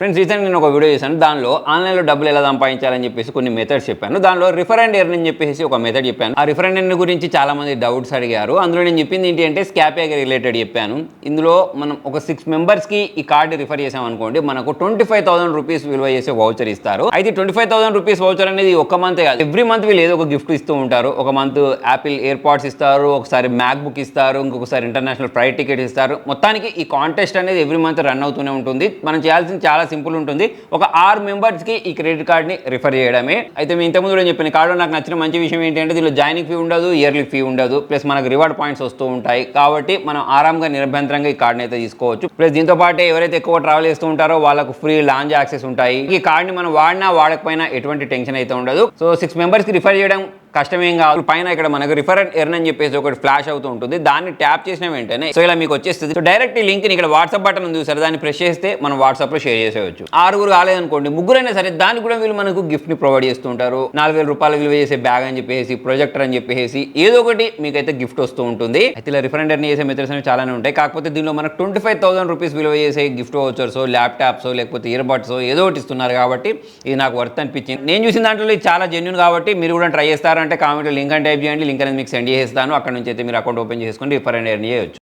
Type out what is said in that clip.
Friends రీసెంట్గా నేను ఒక వీడియో చేశాను. దానిలో ఆన్లైన్లో డబ్బులు ఎలా సంపాదించాలని చెప్పేసి కొన్ని మెథడ్స్ చెప్పాను. దానిలో రిఫర్ అండ్ ఎర్న్ అని చెప్పేసి ఒక మెథడ్ చెప్పాను. ఆ రిఫర్ అండ్ ఎర్న్ గురించి చాలా మంది డౌట్స్ అడిగారు. అందులో నేను చెప్పింది ఏంటి అంటే స్కాపియాకి రిలేటెడ్ చెప్పాను. ఇందులో మనం ఒక 6 మెంబర్స్కి ఈ కార్డు రిఫర్ చేసాం అనుకోండి, మనకు 25,000 రూపీస్ విలువ చేసే వౌచర్ ఇస్తారు. అయితే 25,000 రూపీస్ వౌచర్ అనేది ఒక్క మంత్ కాదు, ఎవ్రీ మంత్ వీళ్ళు ఏదో ఒక గిఫ్ట్ ఇస్తూ ఉంటారు. ఒక మంత్ యాపిల్ ఎయిర్ పాడ్స్ ఇస్తారు, ఒకసారి మ్యాక్ బుక్ ఇస్తారు, ఇంకొకసారి ఇంటర్నేషనల్ ఫ్లైట్ టికెట్ ఇస్తారు. మొత్తానికి ఈ కాంటెస్ట్ అనేది ఎవ్రీ మంత్ రన్ అవుతూనే ఉంటుంది. మనం చేయాల్సింది చాలా సింపుల్ ఉంటుంది. ఒక 6 మెంబర్స్కి ఈ క్రెడిట్ కార్డ్ని రిఫర్ చేయడమే. అయితే మీ ఇంతకుముందు కూడా చెప్పిన కార్డు నాకు నచ్చిన మంచి విషయం ఏంటంటే దీనిలో జాయినింగ్ ఫీ ఉండదు, ఇయర్లీ ఫీ ఉండదు, ప్లస్ మనకు రివార్డ్ పాయింట్స్ వస్తూ ఉంటాయి. కాబట్టి మనం ఆరాంగా నిరభ్యంతరంగా ఈ కార్డ్ని అయితే తీసుకోవచ్చు. ప్లస్ దీంతో పాటు ఎవరైతే ఎక్కువ ట్రావెల్ చేస్తూ ఉంటారో వాళ్ళకు ఫ్రీ లాంజ్ యాక్సెస్ ఉంటాయి. ఈ కార్డ్ని మనం వాడినా వాడకపోయినా ఎటువంటి టెన్షన్ అయితే ఉండదు. సో 6 మెంబర్స్కి రిఫర్ చేయడం కష్టమేం కాదు. పైన ఇక్కడ మనకు రిఫర్ అండ్ ఎర్న్ అని చెప్పేసి ఒకటి ఫ్లాష్ అవుతూ ఉంటుంది. దాన్ని ట్యాప్ చేసిన వెంటనే సో ఇలా మీకు వచ్చేస్తుంది. సో డైరెక్ట్ ఈ లింక్ ఇక్కడ వాట్సాప్ బటన్ ఉంది సార్, దాన్ని ప్రెస్ చేస్తే మనం వాట్సాప్లో షేర్ చేసేవచ్చు. 6 కాలేదనుకోండి, ముగ్గురైనా సరే దానికి కూడా వీళ్ళు మనకు గిఫ్ట్ని ప్రొవైడ్ చేస్తూ ఉంటారు. 4,000 రూపాయలు విలువ చేసే బ్యాగ్ అని చెప్పేసి, ప్రొజెక్టర్ అని చెప్పేసి ఏదో ఒకటి మీకైతే గిఫ్ట్ వస్తూ ఉంటుంది. అయితే ఇలా రిఫర్ అండ్ ఎర్న్ చేసే మెథడ్స్ అనేవి చాలానే ఉంటాయి. కాకపోతే దీనిలో మనకు 25,000 రూపీస్ విలువ చేసే గిఫ్ట్ వౌచర్స్, ల్యాప్టాప్స్, లేకపోతే ఇయర్ బడ్స్ ఏదో ఒకటి ఇస్తున్నారు. కాబట్టి ఇది నాకు వర్త్ అనిపించింది. నేను చూసిన దాంట్లో ఇది చాలా జెన్యూన్. కాబట్టి మీరు కూడా ట్రై చేస్తారంటే కామెంట్లో లింక్ టైప్ చేయండి. లింక్ అనేది మీకు సెండ్ చేస్తాను. అక్కడ నుంచి అయితే మీరు అకౌంట్ ఓపెన్ చేసుకొని రిఫర్ అండ్ ఎర్న్ చేయొచ్చు.